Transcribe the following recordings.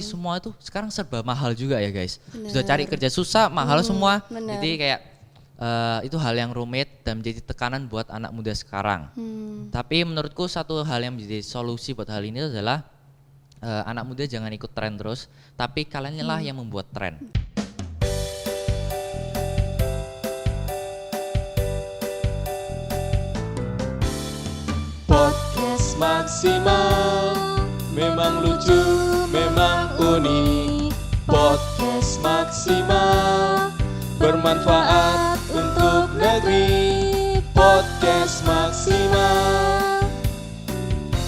semua itu sekarang serba mahal juga ya guys. Bener. Sudah cari kerja susah, mahal semua. bener. Jadi kayak itu hal yang rumit dan menjadi tekanan buat anak muda sekarang. Tapi menurutku satu hal yang menjadi solusi buat hal ini adalah anak muda jangan ikut tren terus, tapi kalian lah yang membuat tren. Podcast Maksimal, memang lucu, memang unik. Podcast Maksimal, bermanfaat untuk negeri. Podcast Maksimal,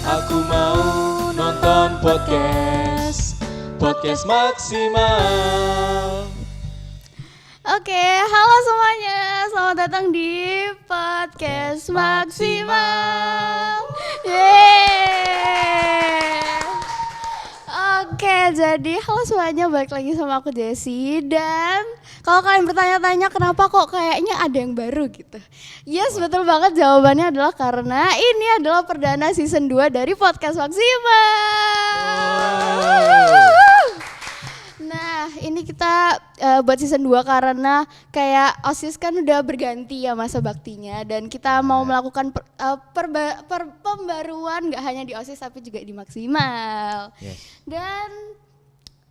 aku mau nonton podcast. Podcast Maksimal. Oke, halo semuanya, selamat datang di Podcast Maksimal. Yeay. Oke, jadi halo semuanya, balik lagi sama aku Jessie. Dan kalau kalian bertanya-tanya kenapa kok kayaknya ada yang baru gitu. Yes, betul banget, jawabannya adalah karena ini adalah perdana season 2 dari Podcast Maksimal. Nah, ini kita buat season 2 karena kayak OSIS kan udah berganti ya masa baktinya, dan kita mau melakukan pembaruan gak hanya di OSIS tapi juga di Maksimal. Yes. Dan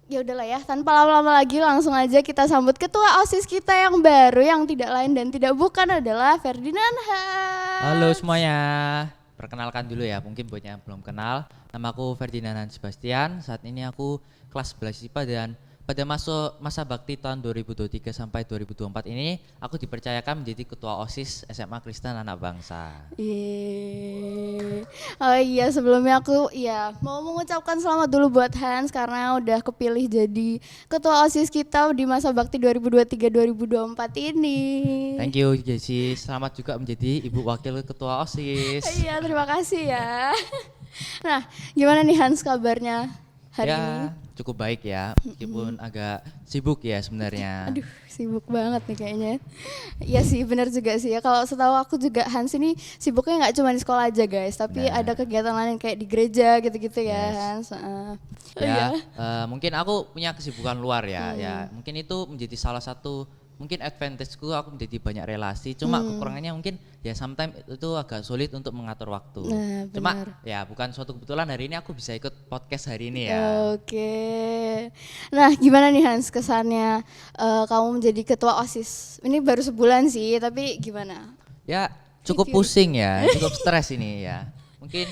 ya udahlah ya, tanpa lama-lama lagi langsung aja kita sambut ketua OSIS kita yang baru, yang tidak lain dan tidak bukan adalah Ferdinand Hans. Halo semuanya, perkenalkan dulu ya, mungkin buat yang belum kenal. Nama aku Ferdinand Hans Sebastian, saat ini aku kelas 11 IPA dan pada masa bakti tahun 2023 sampai 2024 ini aku dipercayakan menjadi ketua OSIS SMA Kristen Anak Bangsa. Yeay. Oh iya, sebelumnya aku mau mengucapkan selamat dulu buat Hans karena udah kepilih jadi ketua OSIS kita di masa bakti 2023-2024 ini. Thank you Jessie, selamat juga menjadi ibu wakil ketua OSIS. Iya, terima kasih ya. Nah, gimana nih Hans kabarnya hari ini? Cukup baik ya, meskipun agak sibuk ya sebenarnya. Aduh, sibuk banget nih kayaknya. Iya sih, benar juga sih ya. Kalau setahu aku juga Hans ini sibuknya nggak cuma di sekolah aja guys, tapi ada kegiatan lain kayak di gereja gitu-gitu ya Hans. Mungkin aku punya kesibukan luar ya. Ya, mungkin itu menjadi salah satu mungkin advantage-ku, aku menjadi banyak relasi. Cuma kekurangannya mungkin ya sometimes itu agak sulit untuk mengatur waktu. Nah, cuma ya bukan suatu kebetulan hari ini aku bisa ikut podcast hari ini ya. Oke. Nah, gimana nih Hans kesannya kamu menjadi ketua OSIS? Ini baru sebulan sih, tapi gimana? Ya cukup pusing ya, cukup stres ini ya. Mungkin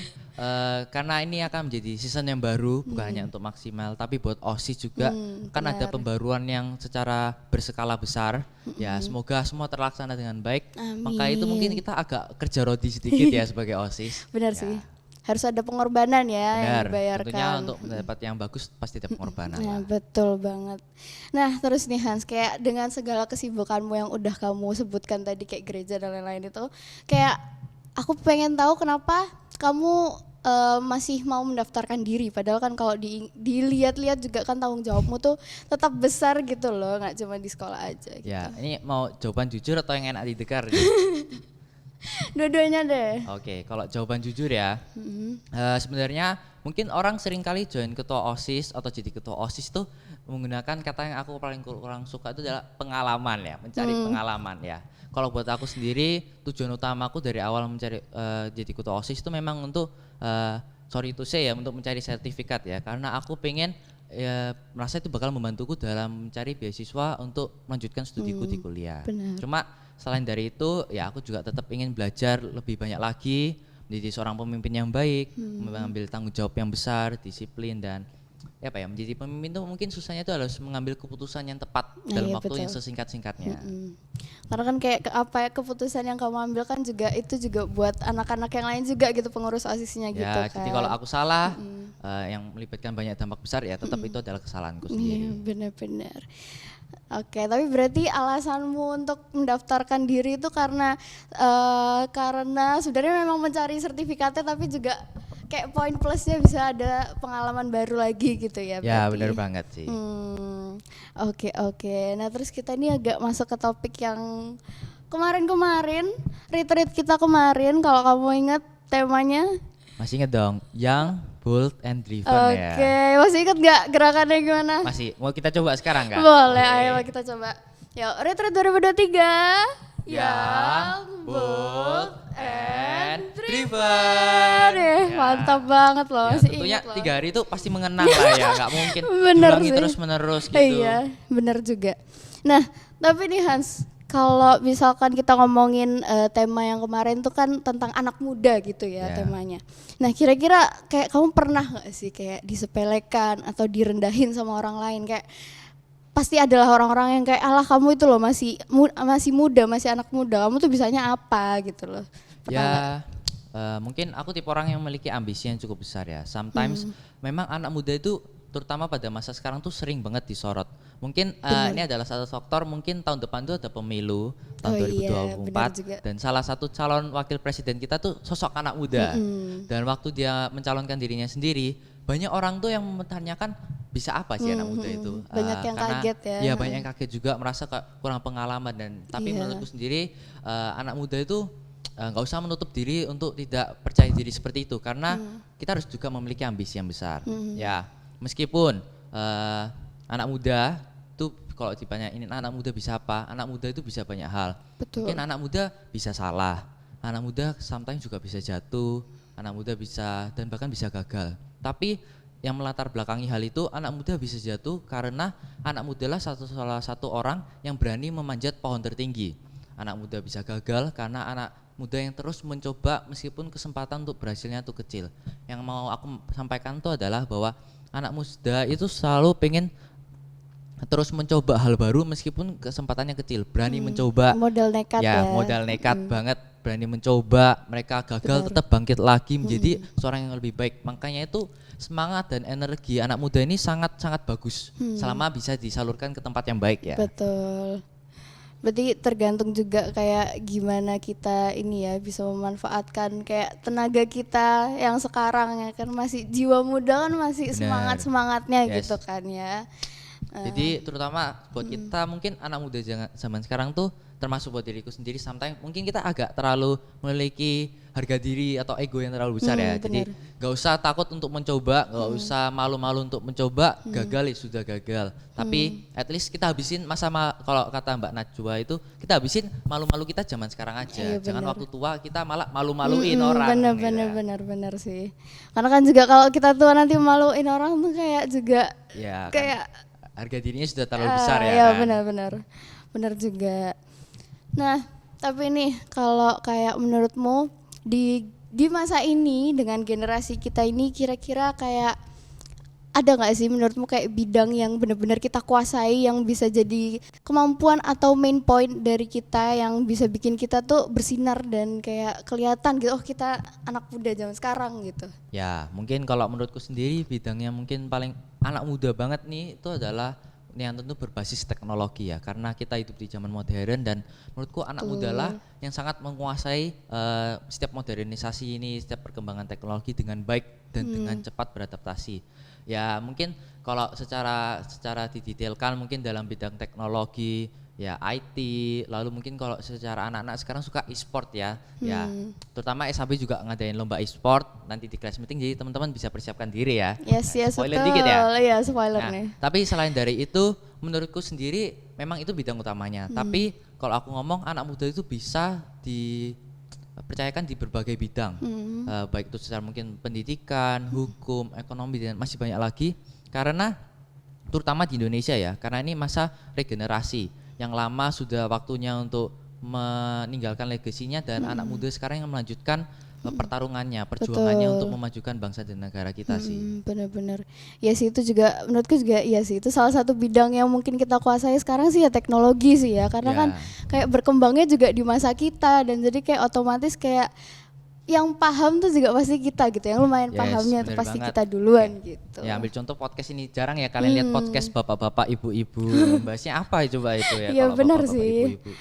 karena ini akan menjadi season yang baru, bukan hanya untuk Maksimal tapi buat OSIS juga. Kan ada pembaruan yang secara berskala besar. Ya semoga semua terlaksana dengan baik. Amin. Maka itu mungkin kita agak kerja rodi sedikit ya sebagai OSIS. Benar ya. sih. Harus ada pengorbanan ya yang Benar, dibayarkan. tentunya untuk mendapat yang bagus pasti ada pengorbanan. Nah, betul banget. Nah, terus nih Hans, kayak dengan segala kesibukanmu yang udah kamu sebutkan tadi kayak gereja dan lain-lain itu, kayak aku pengen tahu kenapa kamu masih mau mendaftarkan diri, padahal kan kalau dilihat-lihat juga kan tanggung jawabmu tuh tetap besar gitu loh, nggak cuma di sekolah aja gitu. Ya, ini mau jawaban jujur atau yang enak didengar? Dua-duanya deh. Oke, kalau jawaban jujur ya, sebenarnya mungkin orang sering kali join ketua OSIS atau jadi ketua OSIS tuh menggunakan kata yang aku paling kurang suka itu adalah pengalaman ya, mencari pengalaman ya. Kalau buat aku sendiri, tujuan utamaku dari awal mencari jadi ketua OSIS itu memang untuk sorry to say ya, untuk mencari sertifikat ya, karena aku pengen merasa itu bakal membantuku dalam mencari beasiswa untuk melanjutkan studiku di kuliah. Benar. Cuma selain dari itu ya aku juga tetap ingin belajar lebih banyak lagi, menjadi seorang pemimpin yang baik, mengambil tanggung jawab yang besar, disiplin, dan menjadi pemimpin itu mungkin susahnya itu harus mengambil keputusan yang tepat dalam waktu yang sesingkat-singkatnya. Karena kan kayak keputusan yang kamu ambil kan juga itu juga buat anak-anak yang lain juga gitu, pengurus OSIS-nya gitu kan. Jadi kalau aku salah yang melibatkan banyak dampak besar ya tetap itu adalah kesalahanku sendiri. Iya, benar-benar. Oke, tapi berarti alasanmu untuk mendaftarkan diri itu karena sebenarnya memang mencari sertifikatnya, tapi juga kayak poin plusnya bisa ada pengalaman baru lagi gitu ya berarti. Ya benar banget sih. Oke. Nah terus kita ini agak masuk ke topik yang kemarin retreat kita kemarin, kalau kamu ingat temanya. Masih ingat dong, yang bold and driven Oke, ya. masih ingat nggak gerakannya gimana? Masih, mau kita coba sekarang kan? Boleh, Oke. ayo kita coba. Yuk, Retreat 2023 Yang bold and Aduh, driven. Ya. mantap banget loh, Ya, masih tentunya ingat loh. 3 hari itu pasti mengenang lah ya, nggak mungkin Bener diulangi sih. terus menerus gitu. Iya, bener juga. Nah, tapi nih Hans, kalau misalkan kita ngomongin tema yang kemarin tuh kan tentang anak muda gitu ya Ya. temanya. Nah, kira-kira kayak kamu pernah nggak sih kayak disepelekan atau direndahin sama orang lain, kayak pasti adalah orang-orang yang kayak alah kamu itu loh masih muda, masih anak muda, kamu tuh bisanya apa gitu loh. Pernah nggak? Ya, mungkin aku tipe orang yang memiliki ambisi yang cukup besar ya. Sometimes memang anak muda itu terutama pada masa sekarang tuh sering banget disorot. Mungkin ini adalah satu faktor, mungkin tahun depan tuh ada pemilu tahun Oh iya, benar 2024 juga. dan salah satu calon wakil presiden kita tuh sosok anak muda. Dan waktu dia mencalonkan dirinya sendiri, banyak orang tuh yang mempertanyakan bisa apa sih anak muda itu? Banyak yang Karena- kaget ya. Iya, banyak yang kaget juga, merasa kurang pengalaman dan tapi Iya. menurutku sendiri anak muda itu nggak usah menutup diri untuk tidak percaya diri seperti itu karena kita harus juga memiliki ambisi yang besar. Ya, meskipun anak muda itu kalau ditanya ini anak muda bisa apa? Anak muda itu bisa banyak hal. Betul. Mungkin anak muda bisa salah, anak muda sometimes juga bisa jatuh, anak muda bisa dan bahkan bisa gagal. Tapi yang melatar belakangi hal itu, anak muda bisa jatuh karena anak muda lah salah satu orang yang berani memanjat pohon tertinggi. Anak muda bisa gagal karena anak muda yang terus mencoba meskipun kesempatan untuk berhasilnya itu kecil. Yang mau aku sampaikan itu adalah bahwa anak muda itu selalu pengen terus mencoba hal baru meskipun kesempatannya kecil, berani mencoba. Modal nekat ya. Modal nekat banget, berani mencoba, mereka gagal tetap bangkit lagi menjadi seorang yang lebih baik. Makanya itu semangat dan energi anak muda ini sangat-sangat bagus selama bisa disalurkan ke tempat yang baik ya. Betul. Berarti tergantung juga kayak gimana kita ini ya bisa memanfaatkan kayak tenaga kita yang sekarang ya kan masih jiwa muda kan masih Benar. semangat-semangatnya Yes. gitu kan ya. Jadi terutama buat kita mungkin anak muda zaman sekarang tuh termasuk buat diriku sendiri sometimes mungkin kita agak terlalu memiliki harga diri atau ego yang terlalu besar ya. Jadi gak usah takut untuk mencoba, gak usah malu-malu untuk mencoba, gagal ya sudah gagal. Tapi at least kita habisin kalau kata Mbak Najwa itu kita habisin malu-malu kita zaman sekarang aja. Iya, Jangan benar. waktu tua kita malah malu-maluin orang. Bener sih. Karena kan juga kalau kita tua nanti maluin orang tuh kayak juga Ya, kan kayak harga dirinya sudah terlalu besar ya. Iya kan? benar juga. Nah tapi nih kalau kayak menurutmu di masa ini dengan generasi kita ini kira-kira kayak ada nggak sih menurutmu kayak bidang yang benar-benar kita kuasai yang bisa jadi kemampuan atau main point dari kita yang bisa bikin kita tuh bersinar dan kayak kelihatan gitu, oh kita anak muda zaman sekarang gitu. Ya, mungkin kalau menurutku sendiri bidangnya mungkin paling anak muda banget nih itu adalah yang tentu berbasis teknologi ya, karena kita hidup di zaman modern dan menurutku anak muda lah yang sangat menguasai setiap modernisasi ini, setiap perkembangan teknologi dengan baik dan dengan cepat beradaptasi. Ya mungkin kalau secara didetailkan mungkin dalam bidang teknologi ya IT, lalu mungkin kalau secara anak-anak sekarang suka e-sport ya, ya terutama SHB juga ngadain lomba e-sport nanti di class meeting, jadi teman-teman bisa persiapkan diri ya. Yes Spoiler betul. dikit ya. Iya spoiler Nah, nih. tapi selain dari itu menurutku sendiri memang itu bidang utamanya, tapi kalau aku ngomong anak muda itu bisa dipercayakan di berbagai bidang, baik itu secara mungkin pendidikan, hukum, ekonomi dan masih banyak lagi, karena terutama di Indonesia ya, karena ini masa regenerasi. Yang lama sudah waktunya untuk meninggalkan legasinya dan anak muda sekarang yang melanjutkan pertarungannya, perjuangannya untuk memajukan bangsa dan negara kita sih. Benar-benar. Ya sih itu juga menurutku juga iya sih itu salah satu bidang yang mungkin kita kuasai sekarang sih ya teknologi sih ya, karena Ya. kan kayak berkembangnya juga di masa kita dan jadi kayak otomatis kayak yang paham tuh juga pasti kita gitu, yang lumayan Yes, pahamnya tuh bener pasti banget. kita duluan gitu. Ya ambil contoh podcast ini, jarang ya kalian lihat podcast bapak-bapak, ibu-ibu, bahasnya apa coba itu ya? Iya kalau benar bapak-bapak, sih. ibu-ibu.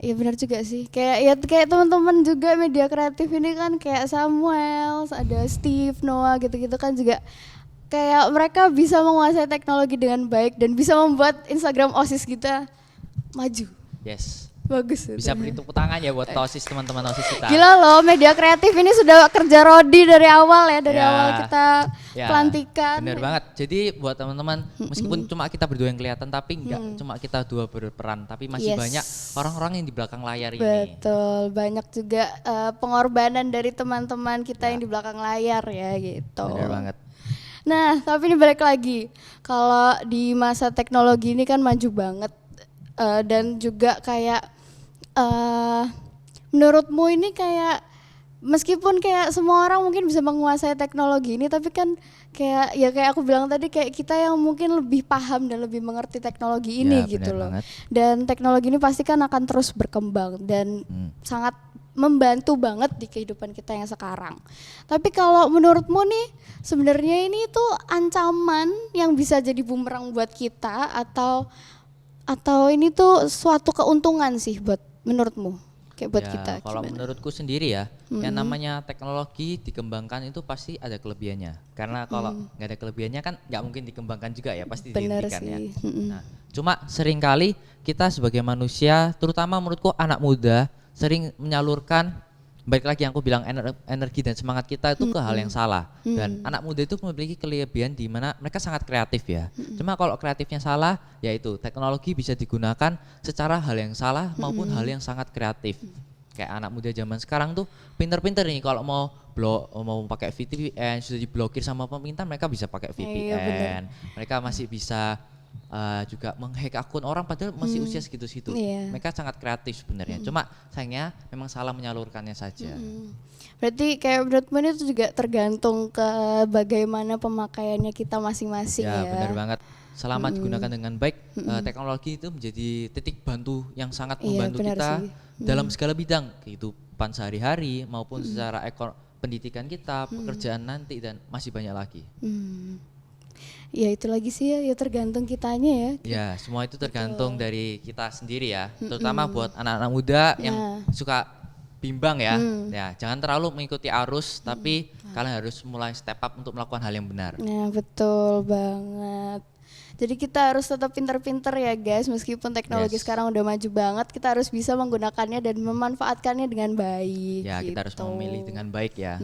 Iya benar juga sih. Kayak teman-teman juga media kreatif ini kan kayak Samuel, ada Steve, Noah gitu-gitu kan juga kayak mereka bisa menguasai teknologi dengan baik dan bisa membuat Instagram OSIS kita maju. Yes, Bagus. Bisa itu. beri tepuk tangan ya buat OSIS teman-teman OSIS kita. Gila loh, media kreatif ini sudah kerja Rodi dari awal ya, dari Ya. awal kita Ya, pelantikan. bener banget. Jadi buat teman-teman, meskipun cuma kita berdua yang kelihatan, tapi nggak cuma kita dua berperan, tapi masih Yes. banyak orang-orang yang di belakang layar ini. Betul, banyak juga pengorbanan dari teman-teman kita Ya. yang di belakang layar ya gitu. Bener banget. Nah, tapi ini balik lagi, kalau di masa teknologi ini kan maju banget dan juga kayak menurutmu ini kayak meskipun kayak semua orang mungkin bisa menguasai teknologi ini, tapi kan kayak aku bilang tadi, kayak kita yang mungkin lebih paham dan lebih mengerti teknologi ini Ya, gitu benar loh. banget. Dan teknologi ini pasti kan akan terus berkembang dan sangat membantu banget di kehidupan kita yang sekarang. Tapi kalau menurutmu nih, sebenarnya ini tuh ancaman yang bisa jadi bumerang buat kita atau ini tuh suatu keuntungan sih buat menurutmu, kayak buat Ya, kita kalau gimana? menurutku sendiri ya, yang namanya teknologi dikembangkan itu pasti ada kelebihannya. Karena kalau nggak ada kelebihannya kan nggak mungkin dikembangkan juga ya, pasti Bener dihentikan ya. sih. Nah, cuma seringkali kita sebagai manusia, terutama menurutku anak muda, sering menyalurkan, baik lagi yang aku bilang energi dan semangat kita itu ke hal yang salah. Dan anak muda itu memiliki kelebihan di mana mereka sangat kreatif ya. Cuma kalau kreatifnya salah, yaitu teknologi bisa digunakan secara hal yang salah maupun hal yang sangat kreatif. Kayak anak muda zaman sekarang tuh pinter-pinter nih, kalau mau pakai VPN sudah diblokir sama pemerintah, mereka bisa pakai Iya, VPN. Mereka masih bisa juga menghack akun orang padahal masih usia segitu-segitu. Iya. Mereka sangat kreatif sebenarnya. Cuma sayangnya memang salah menyalurkannya saja. Berarti kayak menurutmu ini tuh juga tergantung ke bagaimana pemakaiannya kita masing-masing Ya, ya. benar banget. Selama digunakan dengan baik, teknologi itu menjadi titik bantu yang sangat Iya, membantu benar kita sih. dalam segala bidang, kehidupan sehari-hari maupun secara pendidikan kita, pekerjaan nanti dan masih banyak lagi. Ya itu lagi sih ya tergantung kitanya ya. Ya, semua itu tergantung dari kita sendiri ya. Terutama buat anak-anak muda yang suka bimbang ya. Ya, jangan terlalu mengikuti arus, tapi kalian harus mulai step up untuk melakukan hal yang benar. Nah betul banget. Jadi kita harus tetap pinter-pinter ya guys, meskipun teknologi Yes. sekarang udah maju banget, kita harus bisa menggunakannya dan memanfaatkannya dengan baik. Ya, kita harus gitu. memilih dengan baik ya.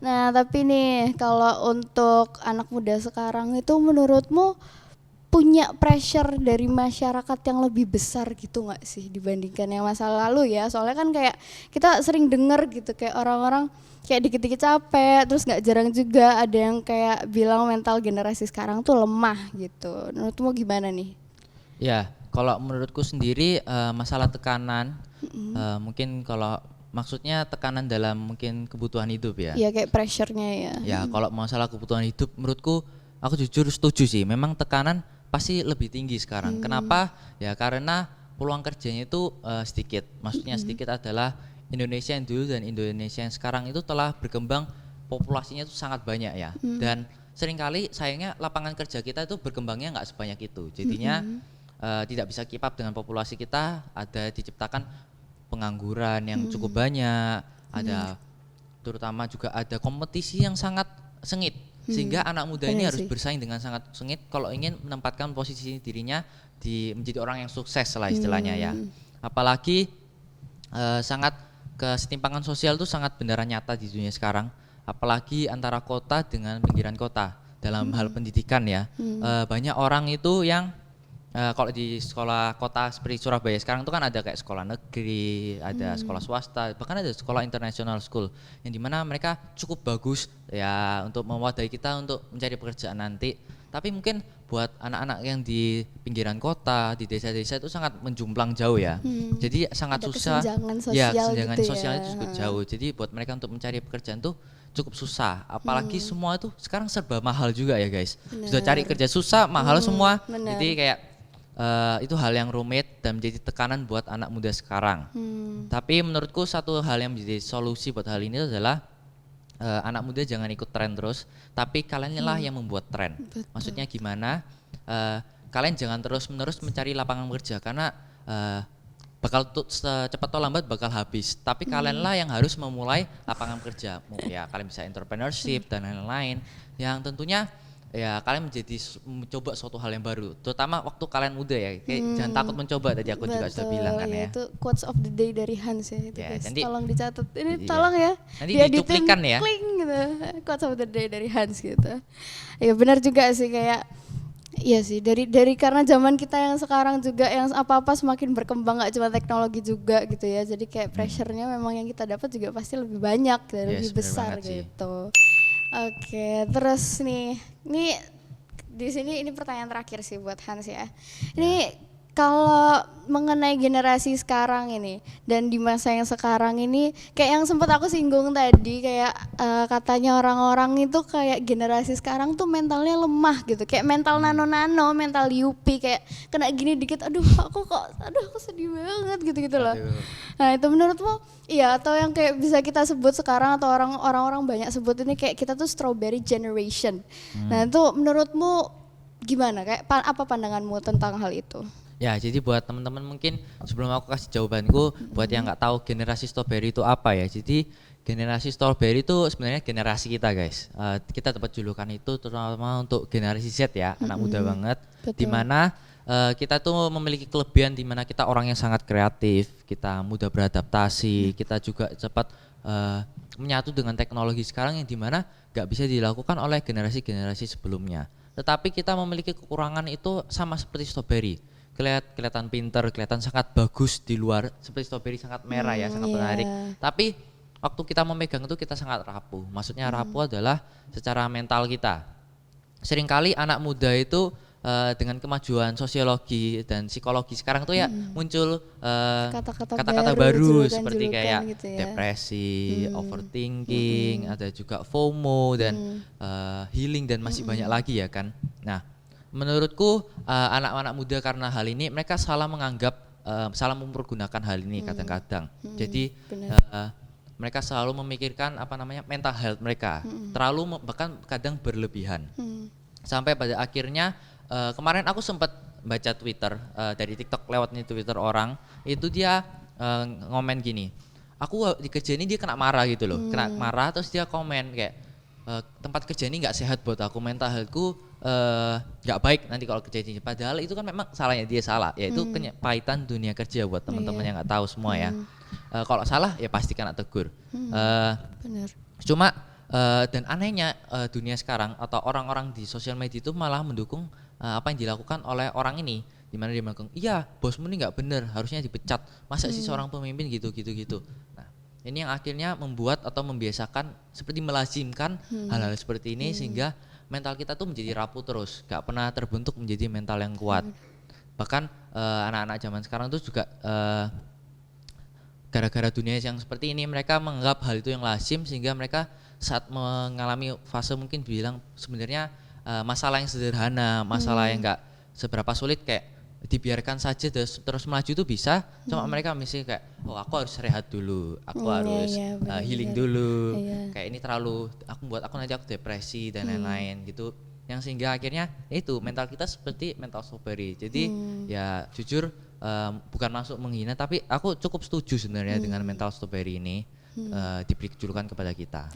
Nah tapi nih kalau untuk anak muda sekarang itu menurutmu punya pressure dari masyarakat yang lebih besar gitu nggak sih dibandingkan yang masa lalu ya? Soalnya kan kayak kita sering dengar gitu kayak orang-orang kayak dikit-dikit capek, terus nggak jarang juga ada yang kayak bilang mental generasi sekarang tuh lemah gitu. Menurutmu gimana nih? Ya, kalau menurutku sendiri masalah tekanan, mungkin kalau maksudnya tekanan dalam mungkin kebutuhan hidup ya. Iya kayak pressure-nya ya. Ya, kalau masalah kebutuhan hidup menurutku aku jujur setuju sih. Memang tekanan pasti lebih tinggi sekarang. Kenapa? Ya karena peluang kerjanya itu sedikit. Maksudnya sedikit adalah Indonesia yang dulu dan Indonesia yang sekarang itu telah berkembang, populasinya itu sangat banyak ya. Dan seringkali sayangnya lapangan kerja kita itu berkembangnya nggak sebanyak itu. Jadinya tidak bisa keep up dengan populasi kita. Ada diciptakan pengangguran yang cukup banyak. Ada terutama juga ada kompetisi yang sangat sengit. Sehingga anak muda ini Benar harus sih. bersaing dengan sangat sengit kalau ingin menempatkan posisi dirinya menjadi orang yang sukses lah istilahnya ya. Apalagi sangat kesetimpangan sosial itu sangat beneran nyata di dunia sekarang. Apalagi antara kota dengan pinggiran kota dalam hal pendidikan ya. Banyak orang itu yang kalau di sekolah kota seperti Surabaya sekarang itu kan ada kayak sekolah negeri, ada sekolah swasta, bahkan ada sekolah international school yang dimana mereka cukup bagus ya untuk mewadahi kita untuk mencari pekerjaan nanti. Tapi mungkin buat anak-anak yang di pinggiran kota, di desa-desa itu sangat menjumplang jauh ya. Jadi sangat Ada susah. kesenjangan Ya, sosial kesenjangan gitu sosial ya. itu cukup jauh. Jadi buat mereka untuk mencari pekerjaan tuh cukup susah. Apalagi semua itu sekarang serba mahal juga ya guys. Sudah cari kerja susah, mahal semua. benar. Jadi kayak itu hal yang rumit dan menjadi tekanan buat anak muda sekarang. Tapi menurutku satu hal yang menjadi solusi buat hal ini adalah anak muda jangan ikut tren terus, tapi kalianlah yang membuat tren. Maksudnya gimana? Kalian jangan terus-menerus mencari lapangan kerja karena bakal cepat atau lambat bakal habis. Tapi kalianlah yang harus memulai lapangan kerja. Ya, kalian bisa entrepreneurship dan lain-lain yang tentunya ya kalian mencoba suatu hal yang baru, terutama waktu kalian muda ya. Kayak jangan takut mencoba, tadi aku juga sudah bilang kan ya. Itu quotes of the day dari Hans ya itu Ya, guys. nanti- Tolong dicatat. Ini iya. tolong ya. Nanti Dieditin, dicuplikan ya. kling gitu. Quotes of the day dari Hans gitu. Ya benar juga sih kayak iya sih dari karena zaman kita yang sekarang juga yang apa-apa semakin berkembang, gak cuma teknologi juga gitu ya. Jadi kayak pressure-nya memang yang kita dapat juga pasti lebih banyak dan Yes, lebih benar besar banget sih. gitu. Oke, terus nih, ini di sini ini pertanyaan terakhir sih buat Hans ya. Ini kalau mengenai generasi sekarang ini dan di masa yang sekarang ini, kayak yang sempat aku singgung tadi, kayak katanya orang-orang itu kayak generasi sekarang tuh mentalnya lemah gitu, kayak mental nano-nano, mental Yupi, kayak kena gini dikit, aduh aku sedih banget gitu-gitu loh. Aduh. Nah itu menurutmu iya atau yang kayak bisa kita sebut sekarang atau orang-orang banyak sebut ini kayak kita tuh strawberry generation. Nah itu menurutmu gimana, kayak apa pandanganmu tentang hal itu? Ya, jadi buat teman-teman mungkin sebelum aku kasih jawabanku, buat yang nggak tahu generasi strawberry itu apa ya. Jadi generasi strawberry itu sebenarnya generasi kita guys. Kita dapat julukan itu terutama untuk generasi Z ya, anak muda banget. Betul. Dimana kita tuh memiliki kelebihan dimana kita orang yang sangat kreatif, kita mudah beradaptasi, kita juga cepat menyatu dengan teknologi sekarang yang dimana nggak bisa dilakukan oleh generasi-generasi sebelumnya. Tetapi kita memiliki kekurangan itu sama seperti strawberry. Kelihatan pinter, kelihatan sangat bagus di luar, seperti strawberry sangat merah ya, sangat menarik. Tapi waktu kita memegang itu kita sangat rapuh. Maksudnya rapuh adalah secara mental kita. Seringkali anak muda itu dengan kemajuan sosiologi dan psikologi sekarang tuh ya muncul kata-kata baru seperti kayak gitu ya. depresi, overthinking, ada juga FOMO dan healing dan masih banyak lagi ya kan. Nah, menurutku anak-anak muda karena hal ini mereka salah menganggap, salah mempergunakan hal ini kadang-kadang. Jadi mereka selalu memikirkan mental health mereka, terlalu bahkan kadang berlebihan. Sampai pada akhirnya kemarin aku sempat baca Twitter dari TikTok lewat nih Twitter orang, itu dia ngomen gini, aku di kerja ini dia kena marah gitu loh, kena marah terus dia komen kayak tempat kerja ini nggak sehat buat aku, mental healthku nggak baik nanti kalau kerja ini. Padahal itu kan memang salahnya dia salah, yaitu pahitan dunia kerja buat teman-teman yang nggak tahu semua ya. Kalau salah ya pasti kena tegur. Benar. Cuma dan anehnya dunia sekarang atau orang-orang di sosial media itu malah mendukung apa yang dilakukan oleh orang ini, dimana dia mengatakan iya bosmu ini nggak bener, harusnya dipecat, masa sih seorang pemimpin gitu. Nah ini yang akhirnya membuat atau membiasakan seperti melazimkan hal-hal seperti ini sehingga mental kita tuh menjadi rapuh terus, gak pernah terbentuk menjadi mental yang kuat. Bahkan anak-anak zaman sekarang tuh juga gara-gara dunia yang seperti ini mereka menganggap hal itu yang lazim sehingga mereka saat mengalami fase mungkin bilang sebenarnya masalah yang sederhana, masalah yang gak seberapa sulit kayak dibiarkan saja terus melaju itu bisa, cuma mereka misalnya kayak oh aku harus rehat dulu, aku harus healing dulu, kayak ini terlalu aku nanti aku depresi dan lain-lain gitu, yang sehingga akhirnya itu mental kita seperti mental strawberry. Jadi ya jujur bukan masuk menghina, tapi aku cukup setuju sebenarnya dengan mental strawberry ini diberi julukan kepada kita.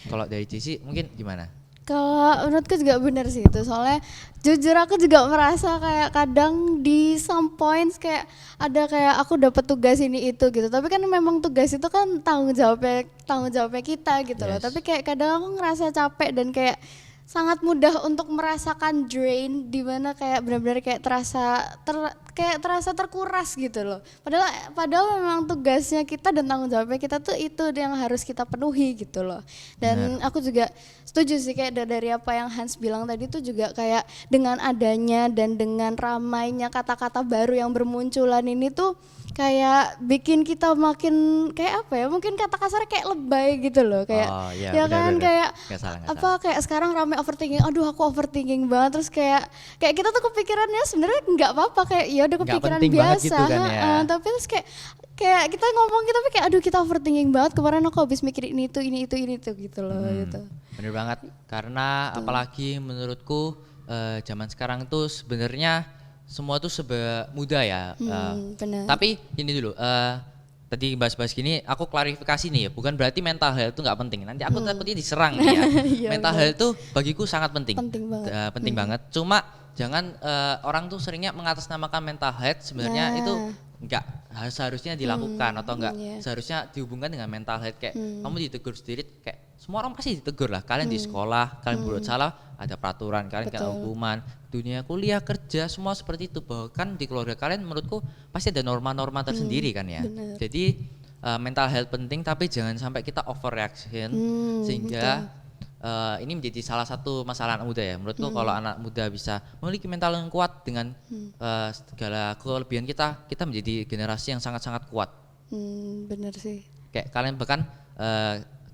Kalau dari Cici mungkin gimana? Kalau menurutku juga benar sih itu, soalnya jujur aku juga merasa kayak kadang di some points kayak ada kayak aku dapat tugas ini itu gitu, tapi kan memang tugas itu kan tanggung jawabnya kita gitu loh. Tapi kayak kadang aku ngerasa capek dan kayak sangat mudah untuk merasakan drain, di mana kayak benar-benar kayak terasa terkuras gitu loh. Padahal memang tugasnya kita dan tanggung jawabnya kita tuh itu yang harus kita penuhi gitu loh. Dan aku juga setuju sih kayak dari apa yang Hans bilang tadi tuh juga kayak dengan adanya dan dengan ramainya kata-kata baru yang bermunculan ini tuh kayak bikin kita makin kayak apa ya, mungkin kata kasar kayak lebay gitu loh, kayak bener. Kayak Gak salah. kayak sekarang rame overthinking, aduh aku overthinking banget, terus kayak kita tuh kepikirannya sebenarnya nggak apa-apa, kayak ya udah kepikiran biasa gitu kan ya. tapi terus kayak kita ngomong kita kayak aduh kita overthinking banget, kemarin aku habis mikir ini itu gitu loh gitu. Bener banget, karena apalagi menurutku zaman sekarang tuh sebenarnya semua tuh serba mudah ya. Benar. Tapi ini dulu, tadi bahas-bahas gini, aku klarifikasi nih ya, bukan berarti mental health itu nggak penting. Nanti aku takutnya diserang nih ya. Iya, Mental bener. health itu bagiku sangat penting. Penting banget. Penting banget. Cuma jangan orang tuh seringnya mengatasnamakan mental health, sebenarnya Nah. itu nggak seharusnya dilakukan atau nggak iya. seharusnya dihubungkan dengan mental health, kayak kamu ditegur sendiri, kayak semua orang pasti ditegur lah. Kalian di sekolah, kalian berbuat salah, ada peraturan, kalian kena Betul. hukuman. Dunia kuliah, kerja, semua seperti itu. Bahkan di keluarga kalian menurutku pasti ada norma-norma tersendiri kan ya. bener. Jadi mental health penting, tapi jangan sampai kita overreaction sehingga ini menjadi salah satu masalah anak muda ya. Menurutku kalau anak muda bisa memiliki mental yang kuat dengan segala kelebihan kita menjadi generasi yang sangat-sangat kuat. Bener sih. Kayak kalian bahkan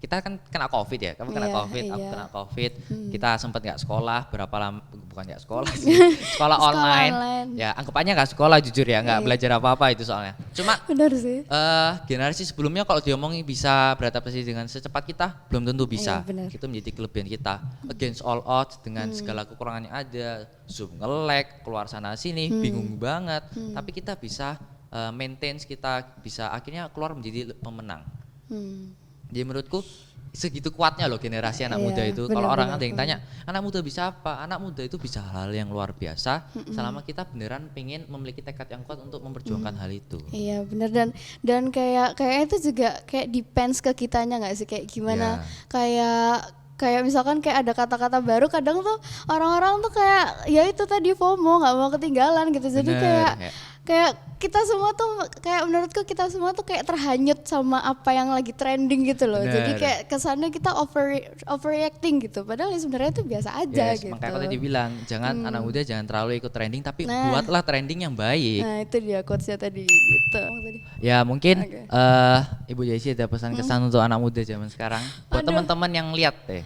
kita kan kena COVID ya, kamu kena Iya, COVID, aku iya. kena COVID, kita sempat nggak sekolah berapa lama, bukan nggak sekolah sih, sekolah online. online. Ya anggapnya nggak sekolah jujur ya, nggak Iya. belajar apa-apa itu soalnya. Cuma Bener sih. generasi sebelumnya kalau diomongin bisa beradaptasi dengan secepat kita, belum tentu bisa. Iya, benar. Itu menjadi kelebihan kita. Against all odds dengan segala kekurangan yang ada, Zoom nge-lag, keluar sana sini, bingung banget. Tapi kita bisa maintain, kita bisa akhirnya keluar menjadi pemenang. Jadi menurutku segitu kuatnya loh generasi anak Iya, muda itu. Kalau orang benar-benar. ada yang tanya, anak muda bisa apa? Anak muda itu bisa hal yang luar biasa selama kita beneran pengen memiliki tekad yang kuat untuk memperjuangkan hal itu. Iya bener, dan kayak itu juga kayak depends ke kitanya nggak sih, kayak gimana, kayak misalkan kayak ada kata-kata baru, kadang tuh orang-orang tuh kayak ya itu tadi FOMO, nggak mau ketinggalan gitu. Jadi Bener, kayak kita semua tuh kayak menurutku kita semua tuh kayak terhanyut sama apa yang lagi trending gitu loh. Jadi Bener. kayak kesannya kita overreacting gitu, padahal ya sebenarnya itu biasa aja Yes, gitu. makanya aku tadi bilang jangan anak muda jangan terlalu ikut trending, tapi Nah. buatlah trending yang baik. Nah itu dia quotesnya tadi gitu. Ya mungkin Oke. Ibu Jessi ada pesan-kesan untuk anak muda zaman sekarang buat teman-teman yang lihat deh.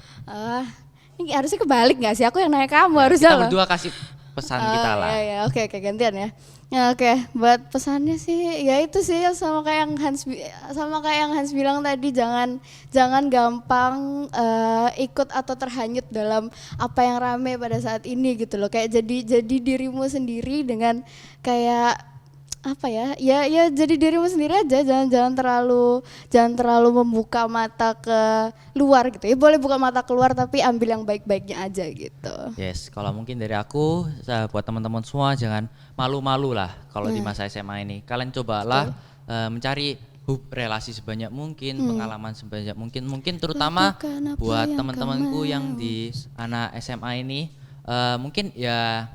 Ini harusnya kebalik nggak sih? Aku yang nanya kamu harusnya Kita loh. berdua kasih pesan kita lah. Ya, oke gantian ya. Ya oke, buat pesannya sih ya itu sih sama kayak yang Hans bilang tadi, jangan gampang ikut atau terhanyut dalam apa yang rame pada saat ini gitu loh. Kayak jadi dirimu sendiri dengan kayak apa ya jadi dirimu sendiri aja, jangan terlalu membuka mata ke luar gitu ya. Boleh buka mata keluar tapi ambil yang baik-baiknya aja gitu. Yes, kalau mungkin dari aku buat teman-teman semua jangan malu-malu lah kalau di masa SMA ini. Kalian cobalah mencari relasi sebanyak mungkin, pengalaman sebanyak mungkin terutama Lakukan apa buat yang teman-temanku kau yang di anak SMA ini mungkin ya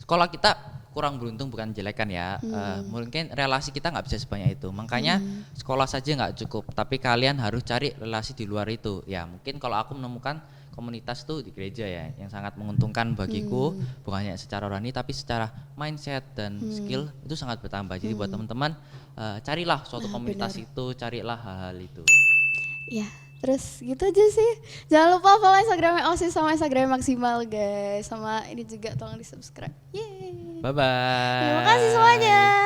sekolah kita kurang beruntung, bukan jelekan ya. Mungkin relasi kita nggak bisa sebanyak itu. Makanya sekolah saja nggak cukup, tapi kalian harus cari relasi di luar itu. Ya mungkin kalau aku menemukan komunitas tuh di gereja ya, yang sangat menguntungkan bagiku, bukan hanya secara rohani tapi secara mindset dan skill itu sangat bertambah. Jadi buat teman-teman carilah suatu komunitas itu, carilah hal-hal itu. Ya, terus gitu aja sih. Jangan lupa follow Instagramnya OSIS sama Instagram Maksimal guys. Sama ini juga tolong di subscribe. Yeay. Bye bye. Terima kasih semuanya.